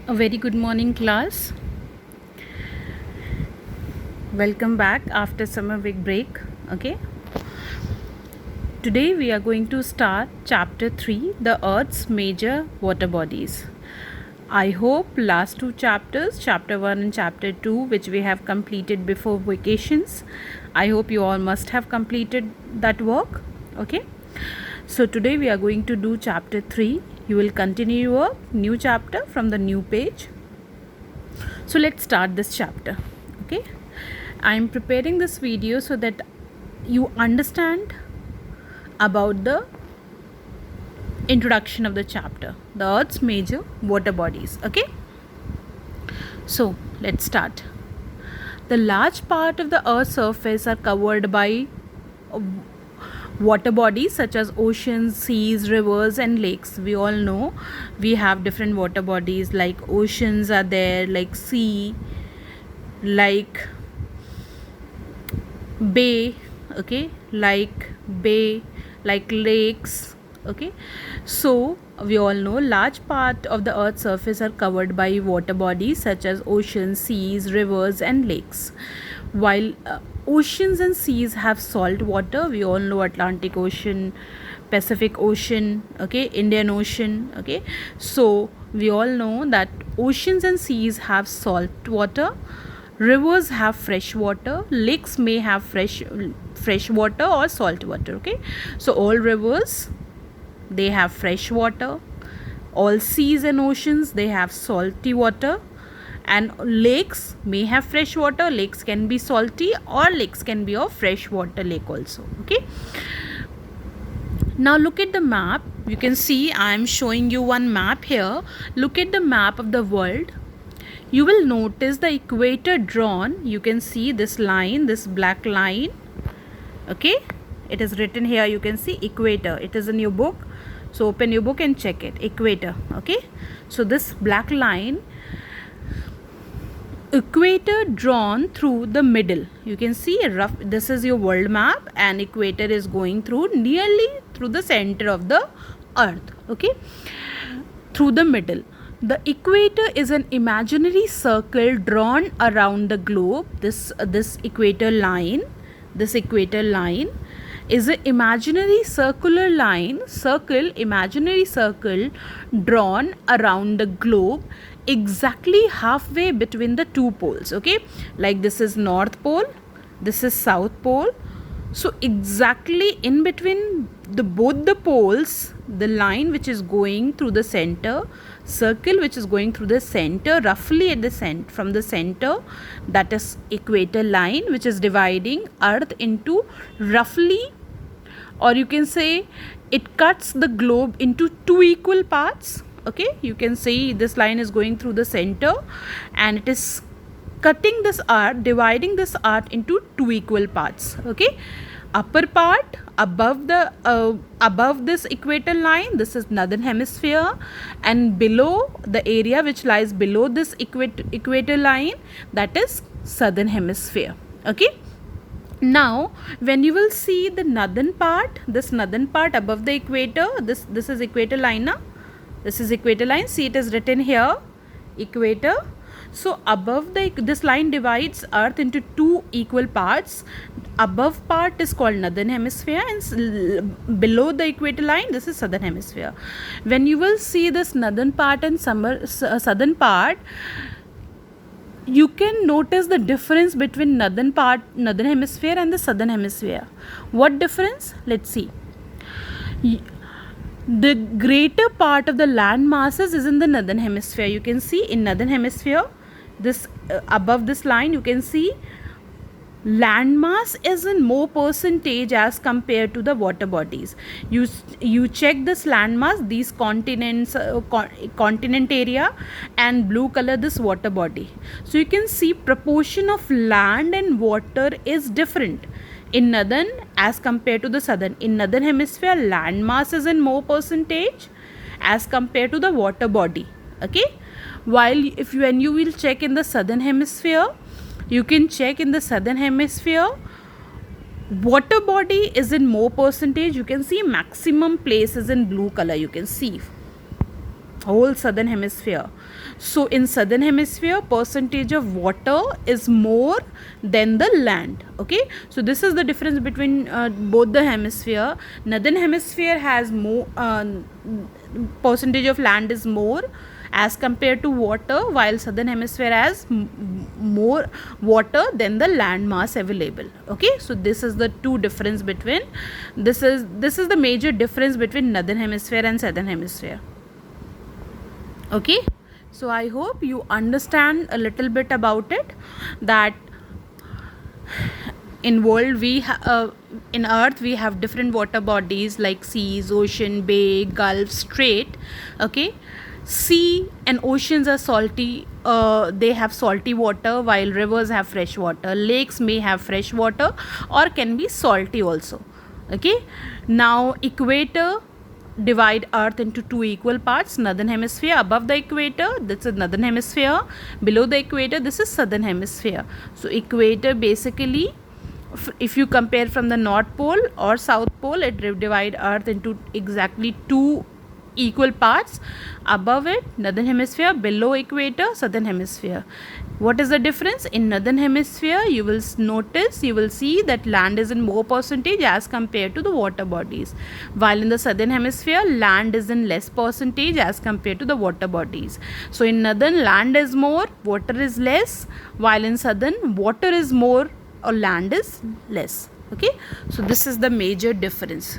A very good morning, class. Welcome back after summer week break. Okay, today we are going to start chapter 3, the Earth's major water bodies. I hope last two chapters, chapter 1 and chapter 2, which we have completed before vacations, I hope you all must have completed that work. Okay, so today we are going to do chapter 3. You will continue your new chapter from the new page. So let's start this chapter. Okay, I am preparing this video so that you understand about the introduction of the chapter, the Earth's major water bodies. Okay, so let's start. The large part of the Earth's surface are covered by uh, water bodies such as oceans, seas, rivers and lakes. We all know we have different water bodies, like oceans are there, like sea, like bay, okay, like bay, like lakes. Okay, so we all know large part of the earth's surface are covered by water bodies such as oceans, seas, rivers and lakes. While oceans and seas have salt water, we all know Atlantic Ocean, Pacific Ocean, okay, Indian Ocean. Okay, so we all know that oceans and seas have salt water, rivers have fresh water, lakes may have fresh water or salt water. Okay, so all rivers, they have fresh water, all seas and oceans, they have salty water, and lakes may have fresh water. Lakes can be salty or lakes can be of fresh water lake also. Okay, now look at the map. You can see I am showing you one map here. Look at the map of the world. You will notice the equator drawn. You can see this line, this black line. Okay, it is written here. You can see equator. It is in your book, so open your book and check it. Equator. Okay, so this black line, equator drawn through the middle. You can see a rough, this is your world map, and equator is going through nearly through the center of the earth. Okay, through the middle. The equator is an imaginary circle drawn around the globe. This equator line, this equator line is an imaginary circular line, imaginary circle drawn around the globe, exactly halfway between the two poles. Okay, like this is north pole, this is south pole, so exactly in between the both the poles, the line which is going through the center, circle which is going through the center, roughly at the center, from the center, that is equator line, which is dividing earth into roughly, or you can say it cuts the globe into two equal parts. Okay, you can see this line is going through the center and it is cutting this earth, dividing this earth into two equal parts. Okay, upper part above the above this equator line, this is northern hemisphere, and below, the area which lies below this equator line, that is southern hemisphere. Okay, now when you will see the northern part, this northern part above the equator, this is equator line now, this is equator line. See, it is written here, equator. So above this line divides earth into two equal parts. Above part is called northern hemisphere, and below the equator line, this is southern hemisphere. When you will see this northern part and southern part, you can notice the difference between northern hemisphere and the southern hemisphere. What difference? Let's see. The greater part of the land masses is in the northern hemisphere. You can see in northern hemisphere, this above this line, you can see land mass is in more percentage as compared to the water bodies. You check this land mass, these continents, continent area, and blue color this water body. So you can see proportion of land and water is different in northern as compared to the southern. In northern hemisphere, land mass is in more percentage as compared to the water body. Okay, while when you will check in the southern hemisphere, you can check in the southern hemisphere, water body is in more percentage. You can see maximum places in blue color. You can see whole southern hemisphere. So in southern hemisphere, percentage of water is more than the land. Okay, so this is the difference between both the hemisphere. Northern hemisphere has more percentage of land is more as compared to water, while southern hemisphere has more water than the land mass available. Okay, so this is the two difference between, this is the major difference between northern hemisphere and southern hemisphere. Okay, so I hope you understand a little bit about it, that in world in earth we have different water bodies like seas, ocean, bay, gulf, strait. Okay, sea and oceans are salty, they have salty water, while rivers have fresh water. Lakes may have fresh water or can be salty also. Okay, now equator divide earth into two equal parts. Northern hemisphere above the equator, this is northern hemisphere. Below the equator, this is southern hemisphere. So equator basically, if you compare from the north pole or south pole, it divide earth into exactly two equal parts. Above it northern hemisphere, below equator southern hemisphere. What is the difference? In northern hemisphere, you will notice, you will see that land is in more percentage as compared to the water bodies, while in the southern hemisphere land is in less percentage as compared to the water bodies. So in northern, land is more, water is less, while in southern, water is more or land is less. Okay, so this is the major difference.